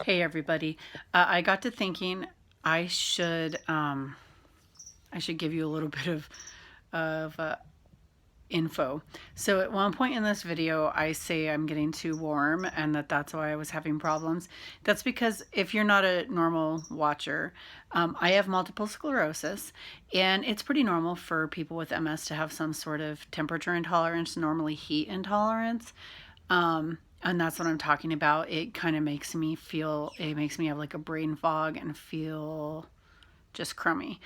Hey everybody. I got to thinking I should give you a little bit of info. So at one point in this video I say I'm getting too warm and that's why I was having problems. That's because if you're not a normal watcher, I have multiple sclerosis, and it's pretty normal for people with MS to have some sort of temperature intolerance, normally heat intolerance. And that's what I'm talking about. It kind of makes me feel, it makes me have like a brain fog and feel just crummy.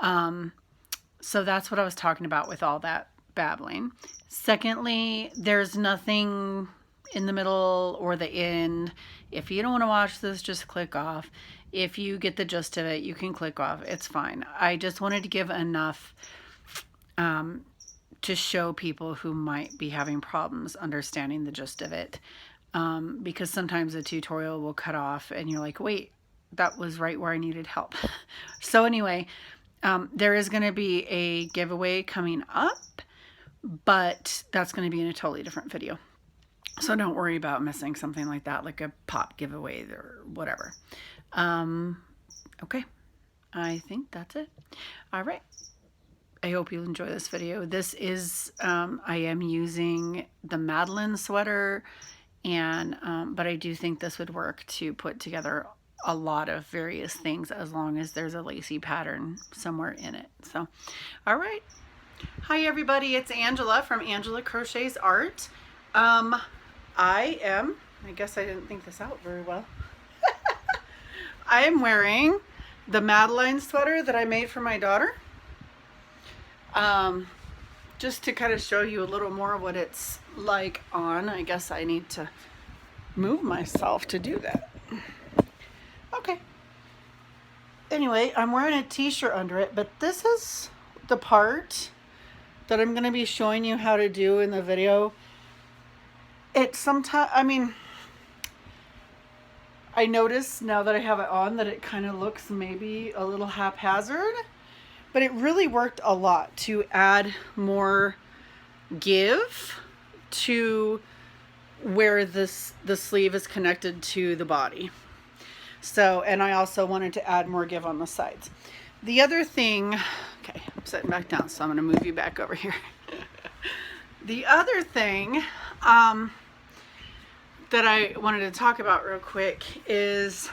So that's what I was talking about with all that babbling. Secondly, there's nothing in the middle or the end. If you don't want to watch this, just click off. If you get the gist of it, you can click off. It's fine. I just wanted to give enough to show people who might be having problems understanding the gist of it. Because sometimes a tutorial will cut off and you're like, wait, that was right where I needed help. So anyway, there is going to be a giveaway coming up, but that's going to be in a totally different video. So don't worry about missing something like that, like a pop giveaway or whatever. Okay, I think that's it. All right. I hope you enjoy this video. This is, I am using the Madeline sweater, and but I do think this would work to put together a lot of various things as long as there's a lacy pattern somewhere in it. So, all right. Hi everybody, it's Angela from Angela Crochets Art. I guess I didn't think this out very well. I am wearing the Madeline sweater that I made for my daughter. Just to kind of show you a little more of what it's like on. I guess I need to move myself to do that. Okay. Anyway, I'm wearing a t-shirt under it, but this is the part that I'm going to be showing you how to do in the video. It sometimes, I notice now that I have it on that it kind of looks maybe a little haphazard. But it really worked a lot to add more give to where the sleeve is connected to the body. So, and I also wanted to add more give on the sides. The other thing, okay, I'm sitting back down, so I'm going to move you back over here. The other thing that I wanted to talk about real quick is,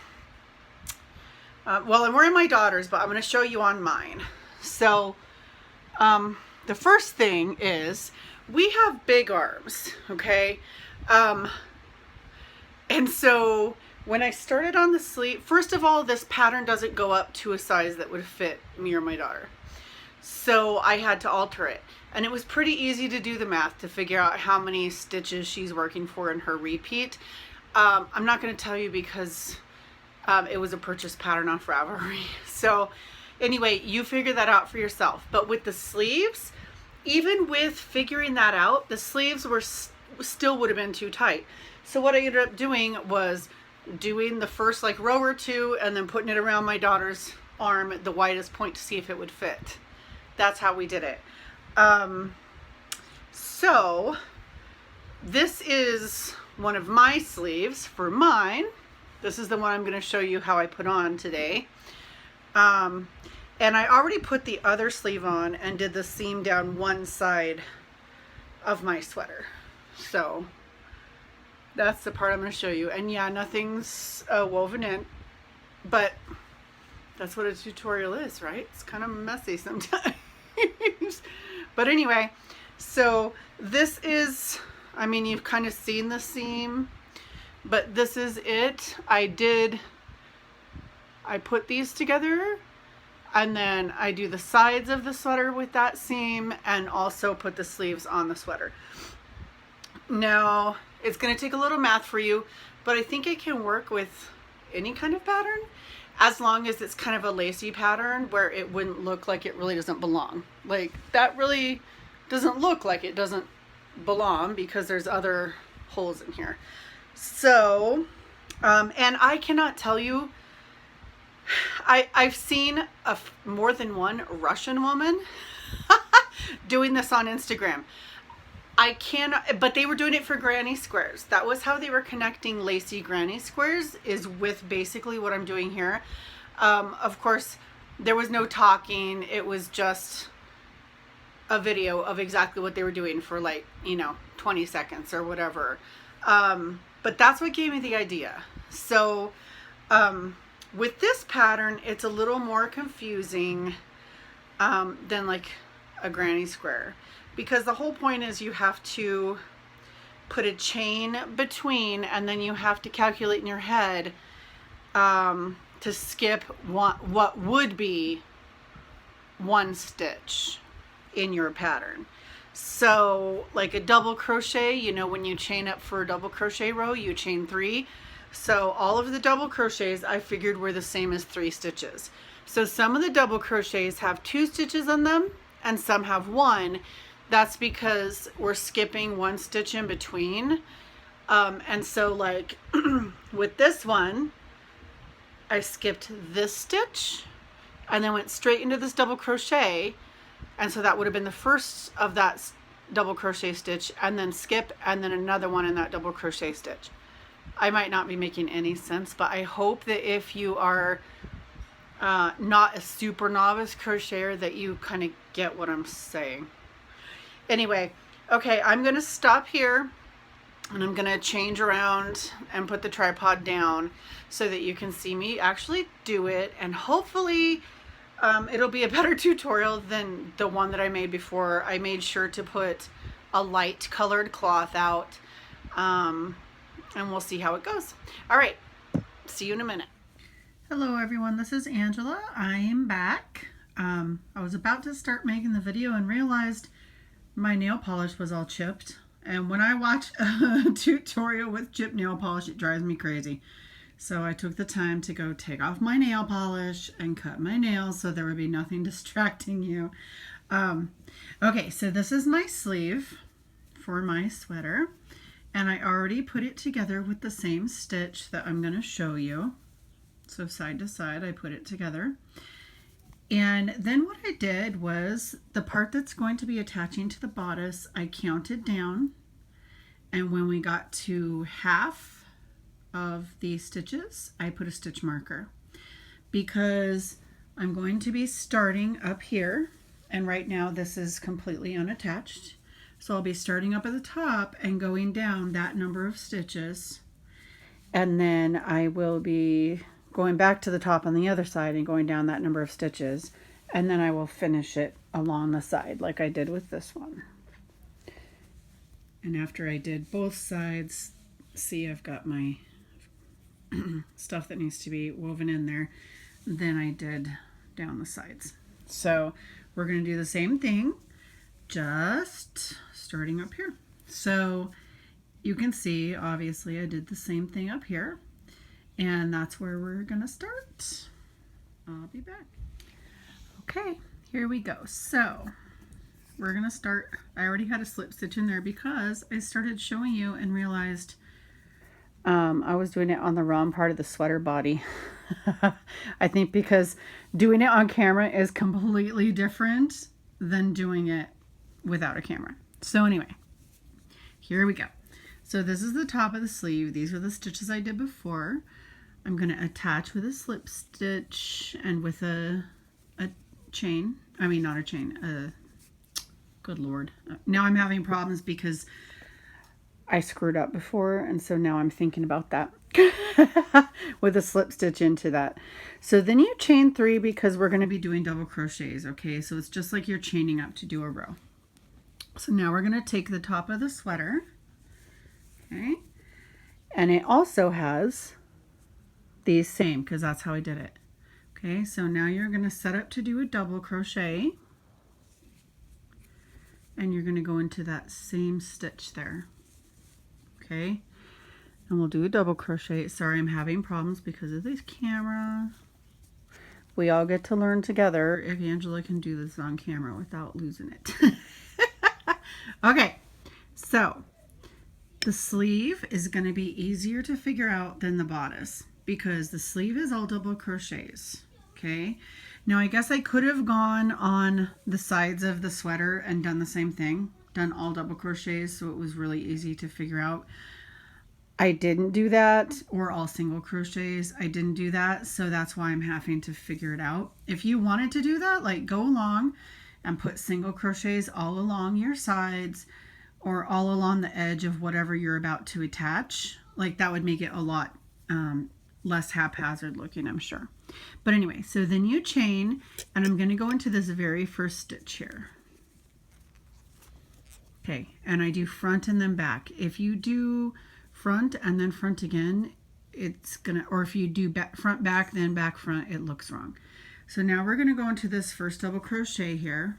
well, I'm wearing my daughter's, but I'm going to show you on mine. So the first thing is we have big arms, okay? And so when I started on the sleeve, first of all, this pattern doesn't go up to a size that would fit me or my daughter. So I had to alter it. And it was pretty easy to do the math to figure out how many stitches she's working for in her repeat. I'm not going to tell you because it was a purchase pattern off Ravelry. So anyway, you figure that out for yourself. But with the sleeves, even with figuring that out, the sleeves were still would have been too tight. So what I ended up doing was doing the first like row or two and then putting it around my daughter's arm at the widest point to see if it would fit. That's how we did it. So this is one of my sleeves for mine. This is the one I'm going to show you how I put on today. And I already put the other sleeve on and did the seam down one side of my sweater. So that's the part I'm going to show you. And yeah, nothing's woven in, but that's what a tutorial is, right? It's kind of messy sometimes. But anyway, so this is, you've kind of seen the seam, but this is it. I put these together, and then I do the sides of the sweater with that seam and also put the sleeves on the sweater. Now, it's going to take a little math for you, but I think it can work with any kind of pattern as long as it's kind of a lacy pattern where it wouldn't look like it really doesn't belong. Like that really doesn't look like it doesn't belong because there's other holes in here. So, and I cannot tell you, I've seen more than one Russian woman doing this on Instagram. I cannot, but they were doing it for granny squares. That was how they were connecting lacy granny squares, is with basically what I'm doing here. Of course, there was no talking. It was just a video of exactly what they were doing for, like, you know, 20 seconds or whatever. But that's what gave me the idea. So with this pattern, it's a little more confusing than like a granny square, because the whole point is you have to put a chain between, and then you have to calculate in your head to skip what would be one stitch in your pattern. So like a double crochet, you know, when you chain up for a double crochet row, you chain 3. So all of the double crochets I figured were the same as 3 stitches. So some of the double crochets have 2 stitches on them and some have 1. That's because we're skipping 1 stitch in between. And so like with this one, I skipped this stitch and then went straight into this double crochet. And so that would have been the first of that double crochet stitch, and then skip, and then another one in that double crochet stitch. I might not be making any sense, but I hope that if you are not a super novice crocheter, that you kind of get what I'm saying. Anyway, okay, I'm going to stop here, and I'm going to change around and put the tripod down so that you can see me actually do it, and hopefully it'll be a better tutorial than the one that I made before. I made sure to put a light colored cloth out, and we'll see how it goes. All right, see you in a minute. Hello everyone, this is Angela. I am back. I was about to start making the video and realized my nail polish was all chipped. And when I watch a tutorial with chipped nail polish, it drives me crazy. So I took the time to go take off my nail polish and cut my nails so there would be nothing distracting you. Okay, so this is my sleeve for my sweater. And I already put it together with the same stitch that I'm going to show you. So side to side, I put it together. And then what I did was the part that's going to be attaching to the bodice, I counted down. And when we got to half of the stitches, I put a stitch marker, because I'm going to be starting up here, and right now this is completely unattached. So I'll be starting up at the top and going down that number of stitches, and then I will be going back to the top on the other side and going down that number of stitches, and then I will finish it along the side like I did with this one. And after I did both sides, see, I've got my stuff that needs to be woven in there. Then I did down the sides. So we're going to do the same thing, just starting up here. So you can see, obviously, I did the same thing up here, and that's where we're going to start. I'll be back. Okay, here we go. So we're going to start. I already had a slip stitch in there because I started showing you and realized I was doing it on the wrong part of the sweater body. I think because doing it on camera is completely different than doing it without a camera. So anyway, here we go. So this is the top of the sleeve. These are the stitches I did before. I'm going to attach with a slip stitch and with a chain. I mean, not a chain. Good Lord. Now I'm having problems because I screwed up before, and so now I'm thinking about that with a slip stitch into that. So then you chain 3 because we're going to be doing double crochets, okay? So it's just like you're chaining up to do a row. So now we're going to take the top of the sweater, okay? And it also has these same, because that's how I did it. Okay, so now you're going to set up to do a double crochet, and you're going to go into that same stitch there. Okay, and we'll do a double crochet. Sorry, I'm having problems because of this camera. We all get to learn together if Angela can do this on camera without losing it. Okay, so the sleeve is going to be easier to figure out than the bodice because the sleeve is all double crochets. Okay, now I guess I could have gone on the sides of the sweater and done the same thing, done all double crochets, so it was really easy to figure out. I didn't do that, or all single crochets. I didn't do that, so that's why I'm having to figure it out. If you wanted to do that, like go along and put single crochets all along your sides or all along the edge of whatever you're about to attach. Like that would make it a lot less haphazard looking, I'm sure. But anyway, so then you chain, and I'm going to go into this very first stitch here. Okay, and I do front and then back. If you do front and then front again, it's gonna, or if you do back, front back then back front, it looks wrong. So now we're gonna go into this first double crochet here,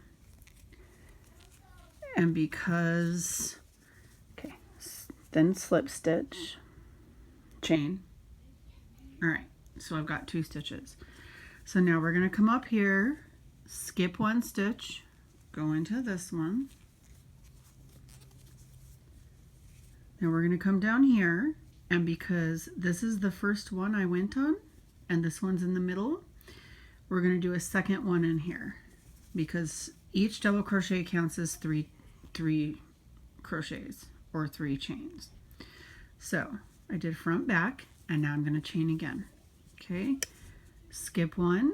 and because, okay, then slip stitch, chain. All right, so I've got 2 stitches. So now we're gonna come up here, skip 1 stitch, go into this one. Now we're going to come down here, and because this is the first one I went on and this one's in the middle, we're going to do a second one in here, because each double crochet counts as three crochets or 3 chains. So I did front back, and now I'm going to chain again. Okay, skip 1,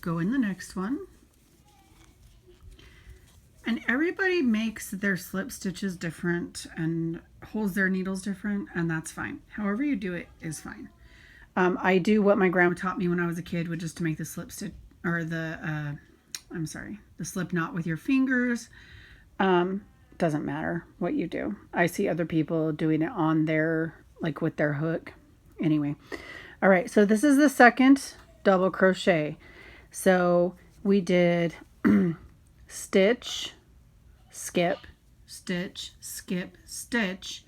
go in the next one. And everybody makes their slip stitches different and holds their needles different, and that's fine. However you do it is fine. I do what my grandma taught me when I was a kid, which is to make the slip stitch, or the slip knot with your fingers. Doesn't matter what you do. I see other people doing it on their, like with their hook. Anyway, all right, so this is the second double crochet. So we did stitch, skip, stitch, skip, stitch.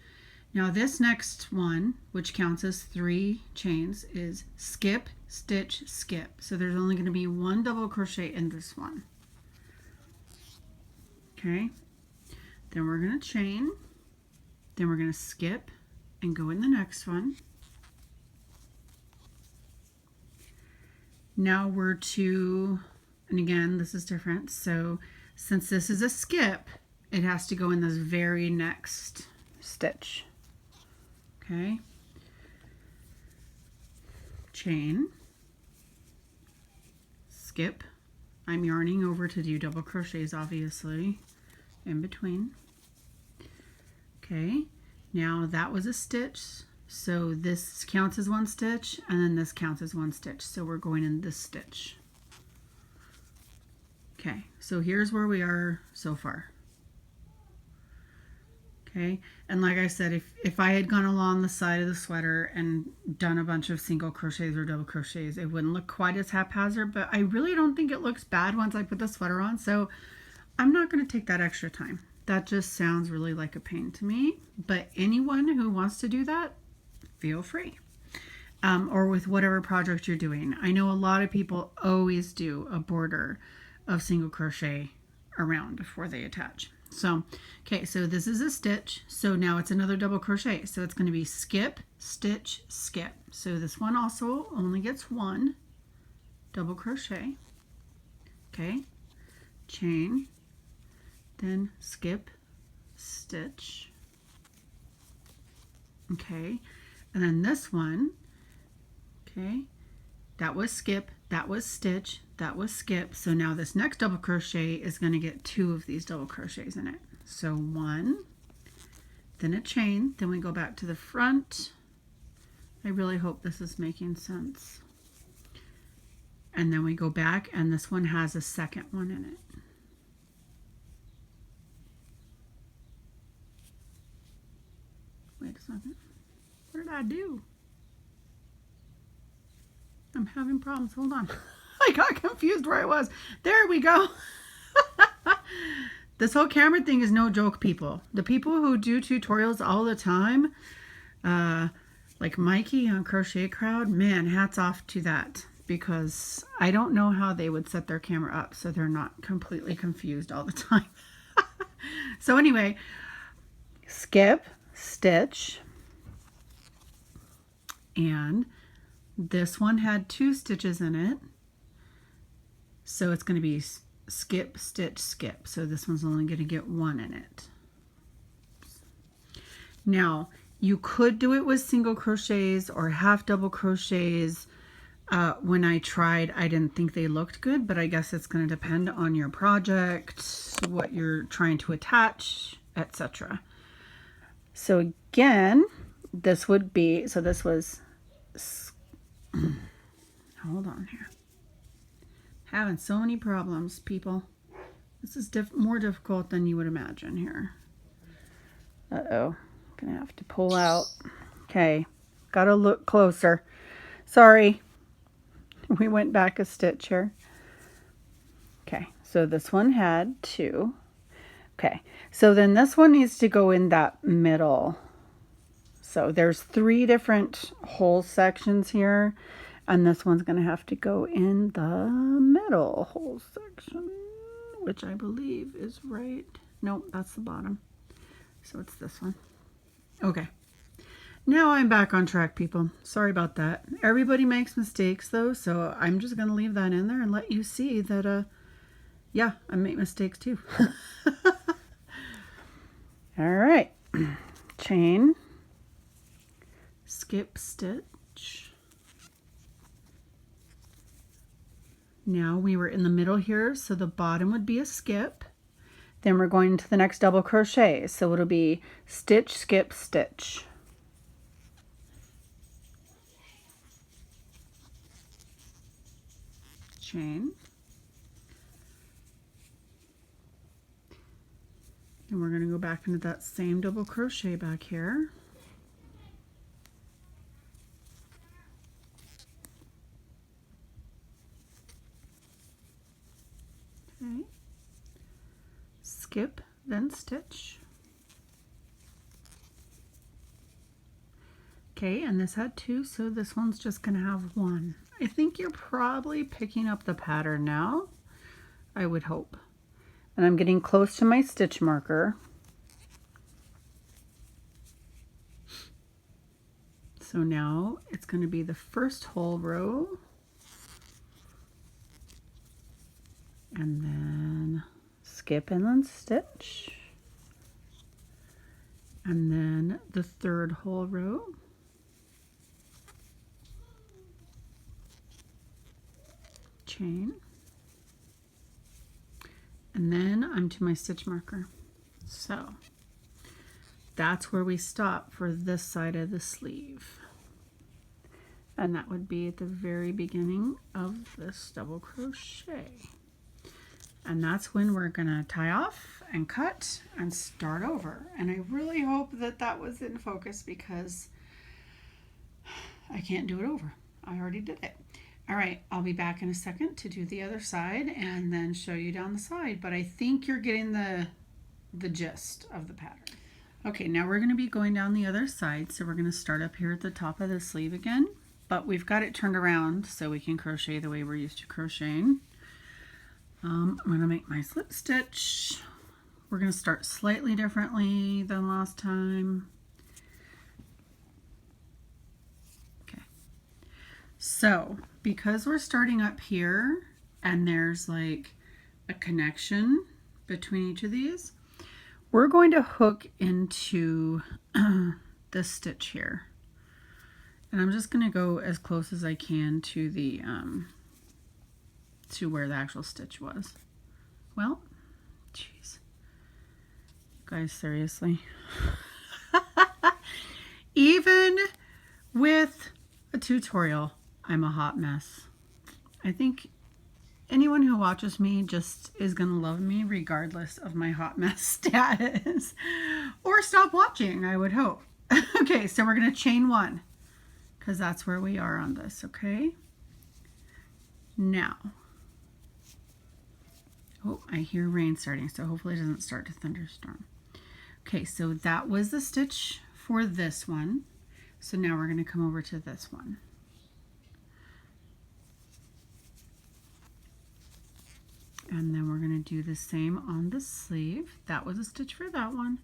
Now this next one, which counts as 3 chains, is skip, stitch, skip. So there's only going to be 1 double crochet in this one. Okay, then we're going to chain, then we're going to skip and go in the next one. Now we're to, and again, this is different. So since this is a skip, it has to go in this very next stitch. Okay. Chain, skip. I'm yarning over to do double crochets, obviously, in between. Okay. Now that was a stitch. So this counts as 1 stitch, and then this counts as 1 stitch. So we're going in this stitch. Okay, so here's where we are so far. Okay, and like I said, if I had gone along the side of the sweater and done a bunch of single crochets or double crochets, it wouldn't look quite as haphazard, but I really don't think it looks bad once I put the sweater on, so I'm not going to take that extra time. That just sounds really like a pain to me, but anyone who wants to do that, feel free. Or with whatever project you're doing. I know a lot of people always do a border of single crochet around before they attach. So, okay, so this is a stitch. So now it's another double crochet. So it's going to be skip, stitch, skip. So this one also only gets 1 double crochet. Okay, chain, then skip, stitch. Okay, and then this one, okay, that was skip, that was stitch, that was skip. So now this next double crochet is going to get 2 of these double crochets in it. So 1, then a chain, then we go back to the front. I really hope this is making sense. And then we go back, and this one has a second one in it. Wait a second. What did I do? I'm having problems. Hold on. I got confused where I was. There we go. This whole camera thing is no joke, people. The people who do tutorials all the time, like Mikey on Crochet Crowd, man, hats off to that. Because I don't know how they would set their camera up so they're not completely confused all the time. So anyway, skip, stitch, and this one had 2 stitches in it, so it's going to be skip, stitch, skip. So this one's only going to get 1 in it. Now, you could do it with single crochets or half double crochets. When I tried, I didn't think they looked good, but I guess it's going to depend on your project, what you're trying to attach, etc. So again, this would be, so this was, hold on here. Having so many problems, people. This is more difficult than you would imagine here. Uh-oh. Gonna have to pull out. Okay. Gotta look closer. Sorry. We went back a stitch here. Okay. So this one had 2. Okay. So then this one needs to go in that middle. So there's 3 different hole sections here. And this one's going to have to go in the middle hole section, which I believe is right. Nope, that's the bottom. So it's this one. Okay. Now I'm back on track, people. Sorry about that. Everybody makes mistakes, though, so I'm just going to leave that in there and let you see that, yeah, I make mistakes, too. All right. Chain. Skip stitch. Now we were in the middle here, so the bottom would be a skip. Then we're going to the next double crochet, so it'll be stitch, skip, stitch. Chain. And we're going to go back into that same double crochet back here. Okay. Skip, then stitch. Okay, and this had 2, so this one's just going to have 1. I think you're probably picking up the pattern now. I would hope. And I'm getting close to my stitch marker. So now it's going to be the first whole row. And then skip and then stitch. And then the third whole row. Chain. And then I'm to my stitch marker. So that's where we stop for this side of the sleeve. And that would be at the very beginning of this double crochet. And that's when we're gonna tie off and cut and start over. And I really hope that that was in focus because I can't do it over. I already did it. All right, I'll be back in a second to do the other side and then show you down the side. But I think you're getting the gist of the pattern. Okay, now we're gonna be going down the other side. So we're gonna start up here at the top of the sleeve again, but we've got it turned around so we can crochet the way we're used to crocheting. I'm gonna make my slip stitch. We're gonna start slightly differently than last time. Okay, so because we're starting up here and there's like a connection between each of these, we're going to hook into this stitch here. And I'm just gonna go as close as I can to the to where the actual stitch was. Well, jeez. Guys, seriously. Even with a tutorial, I'm a hot mess. I think anyone who watches me just is gonna love me regardless of my hot mess status. Or stop watching, I would hope. Okay, so we're gonna chain 1 because that's where we are on this, okay? Now, oh, I hear rain starting, so hopefully it doesn't start to thunderstorm. Okay, so that was the stitch for this one. So now we're going to come over to this one. And then we're going to do the same on the sleeve. That was a stitch for that one.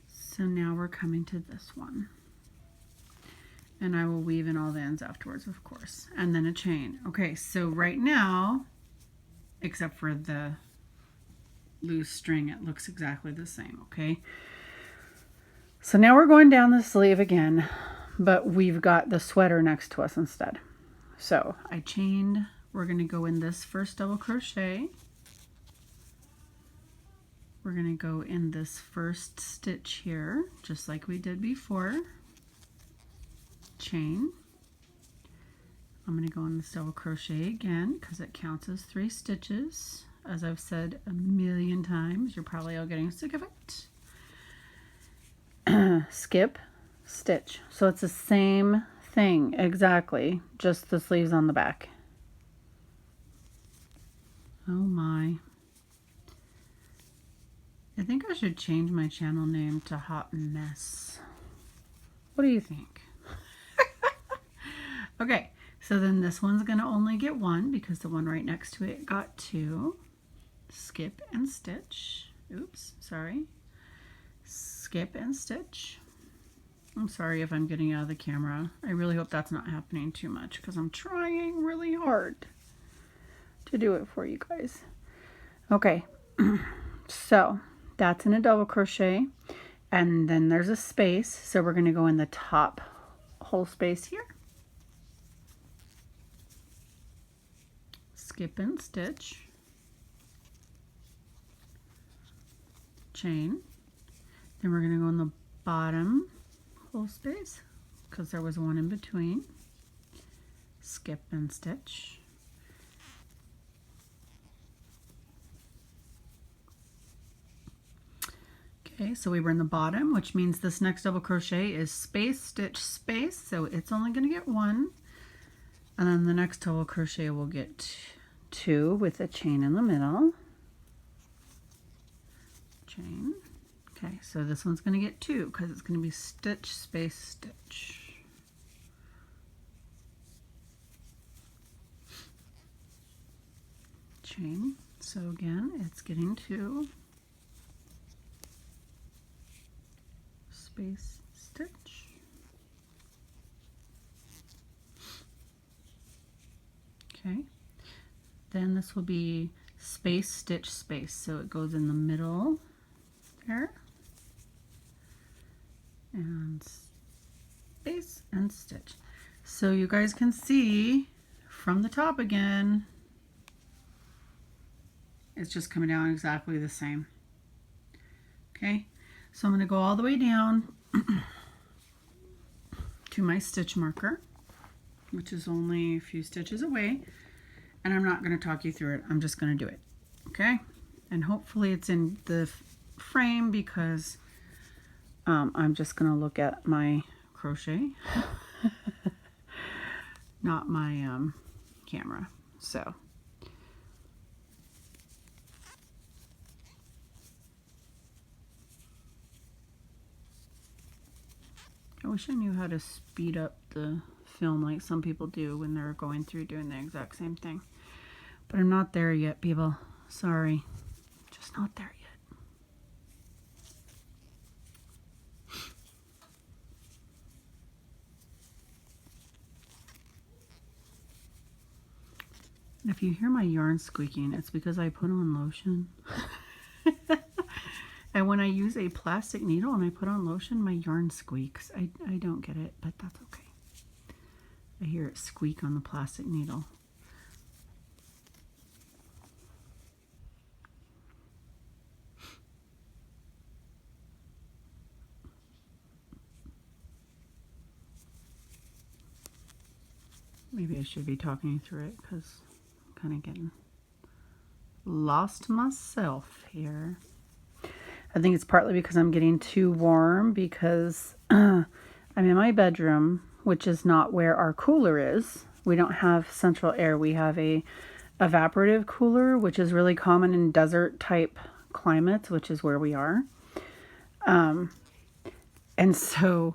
So now we're coming to this one. And I will weave in all the ends afterwards, of course. And then a chain. Okay, so right now, except for the loose string, it looks exactly the same, okay? So now we're going down the sleeve again, but we've got the sweater next to us instead. So I chained, we're going to go in this first double crochet. We're going to go in this first stitch here, just like we did before. Chain. I'm going to go in this double crochet again because it counts as 3 stitches. As I've said a million times, you're probably all getting sick of it. Skip, stitch. So it's the same thing exactly, just the sleeves on the back. Oh my. I think I should change my channel name to Hot Mess. What do you think? Okay, so then this one's going to only get 1 because the one right next to it got 2. Skip and stitch. Oops, sorry. Skip and stitch. I'm sorry if I'm getting out of the camera. I really hope that's not happening too much because I'm trying really hard to do it for you guys. Okay, so that's in a double crochet, and then there's a space, so we're going to go in the top whole space here. Skip and stitch, chain, then we're going to go in the bottom whole space because there was one in between, skip and stitch, okay, so we were in the bottom, which means this next double crochet is space, stitch, space, so it's only going to get 1, and then the next double crochet will get 2 with a chain in the middle, chain. Okay, so this one's going to get 2 because it's going to be stitch, space, stitch. Chain. So again, it's getting 2. Space, stitch. Okay. Then this will be space, stitch, space. So it goes in the middle there. And space and stitch. So you guys can see from the top again, it's just coming down exactly the same. Okay, so I'm going to go all the way down to my stitch marker, which is only a few stitches away, and I'm not going to talk you through it. I'm just going to do it. Okay, and hopefully it's in the frame because I'm just going to look at my crochet, not my camera. So I wish I knew how to speed up the film like some people do when they're going through doing the exact same thing. But I'm not there yet, people. Sorry. Just not there yet. If you hear my yarn squeaking, it's because I put on lotion. And when I use a plastic needle and I put on lotion, my yarn squeaks. I don't get it, but that's okay. I hear it squeak on the plastic needle. Maybe I should be talking through it because I'm kind of getting lost myself here. I think it's partly because I'm getting too warm because I'm in my bedroom, which is not where our cooler is. We don't have central air. We have a evaporative cooler, which is really common in desert type climates, which is where we are. And so,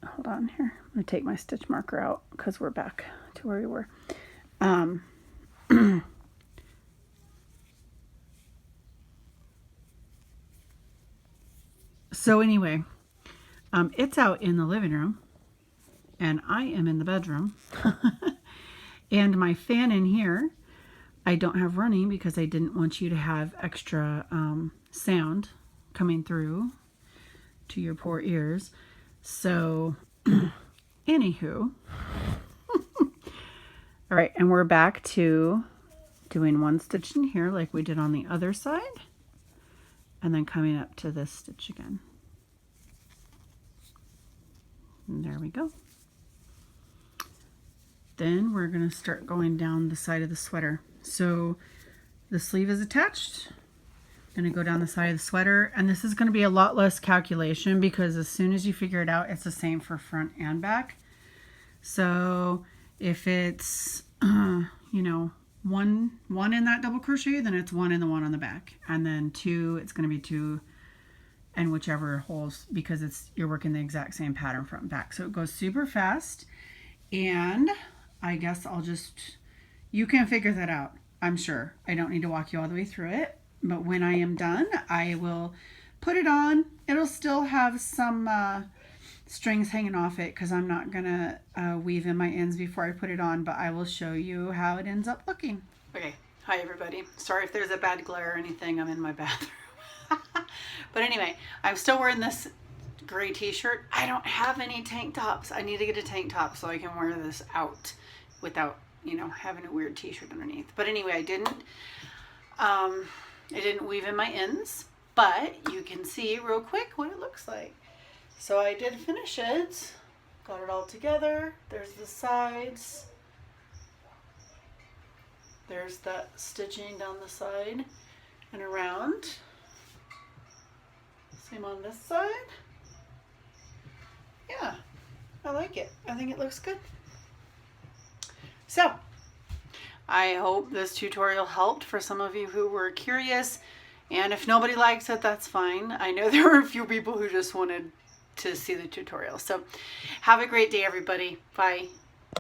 hold on here. I'm going to take my stitch marker out because we're back to where we were. So anyway, it's out in the living room and I am in the bedroom and my fan in here I don't have running because I didn't want you to have extra sound coming through to your poor ears. So, anywho, all right, and we're back to doing one stitch in here like we did on the other side, and then coming up to this stitch again. And there we go. Then we're going to start going down the side of the sweater. So the sleeve is attached. I'm going to go down the side of the sweater, and this is going to be a lot less calculation because as soon as you figure it out, it's the same for front and back. So if it's, you know, one in that double crochet, then it's one in the one on the back, and then two, it's going to be two and whichever holes, because you're working the exact same pattern front and back. So it goes super fast, and I guess you can figure that out. I'm sure I don't need to walk you all the way through it, but when I am done, I will put it on. It'll still have some strings hanging off it because I'm not gonna weave in my ends before I put it on, but I will show you how it ends up looking. Okay, hi everybody. Sorry if there's a bad glare or anything. I'm in my bathroom. But anyway, I'm still wearing this gray t-shirt. I don't have any tank tops. I need to get a tank top so I can wear this out without, you know, having a weird t-shirt underneath. But anyway, I didn't weave in my ends, but you can see real quick what it looks like. So I did finish it, got it all together. There's the sides. There's that stitching down the side and around. Same on this side. Yeah, I like it. I think it looks good. So, I hope this tutorial helped for some of you who were curious. And if nobody likes it, that's fine. I know there were a few people who just wanted to see the tutorial. So, have a great day, everybody. Bye.